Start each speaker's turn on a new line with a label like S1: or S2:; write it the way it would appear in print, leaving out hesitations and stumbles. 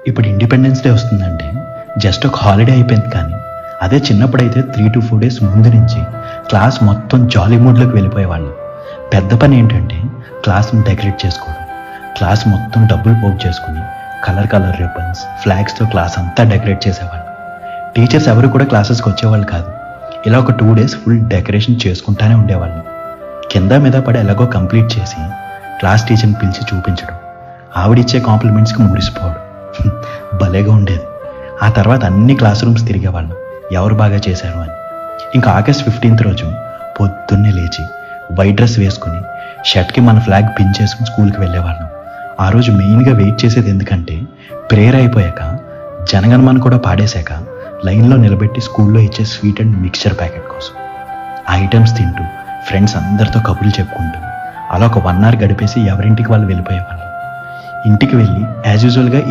S1: ఇప్పుడు independence day వస్తుందంటే just ఒక హాలిడే అయిపోయింది, కానీ అదే చిన్నప్పుడైతే 3 to 4 days ముందు నుంచి క్లాస్ మొత్తం జాలీ మూడ్లోకి వెళ్ళిపోయేవాళ్ళం. పెద్ద పని ఏంటంటే క్లాస్ని డెకరేట్ చేసుకోవడం. క్లాస్ మొత్తం డబ్బులు పోగు చేసుకుని కలర్ రిబ్బన్స్, ఫ్లాగ్స్తో క్లాస్ అంతా డెకరేట్ చేసేవాళ్ళం. టీచర్స్ ఎవరు కూడా క్లాసెస్కి వచ్చేవాళ్ళు కాదు. ఇలా ఒక 2 days ఫుల్ డెకరేషన్ చేసుకుంటానే ఉండేవాళ్ళం. కింద మీద పడి ఎలాగో కంప్లీట్ చేసి క్లాస్ టీచర్ని పిలిచి చూపించడం, ఆవిడిచ్చే కాంప్లిమెంట్స్కి మురిసిపోవడం భలేగా ఉండేది. ఆ తర్వాత అన్ని క్లాస్ రూమ్స్ తిరిగేవాళ్ళం ఎవరు బాగా చేశారు అని. ఇంకా August 15th రోజు పొద్దున్నే లేచి వైట్ డ్రెస్ వేసుకుని షర్ట్కి మన ఫ్లాగ్ పిన్ చేసుకుని స్కూల్కి వెళ్ళేవాళ్ళం. ఆ రోజు మెయిన్గా వెయిట్ చేసేది ఎందుకంటే ప్రేయర్ అయిపోయాక జనగణమన కూడా పాడేశాక లైన్లో నిలబెట్టి స్కూల్లో ఇచ్చే స్వీట్ అండ్ మిక్చర్ ప్యాకెట్ కోసం. ఆ ఐటమ్స్ తింటూ ఫ్రెండ్స్ అందరితో కబుర్లు చెప్పుకుంటూ అలా ఒక 1 hour గడిపేసి ఎవరింటికి వాళ్ళు వెళ్ళిపోయేవాళ్ళం. ఇంటికి వెళ్ళి యాజ్ యూజువల్గా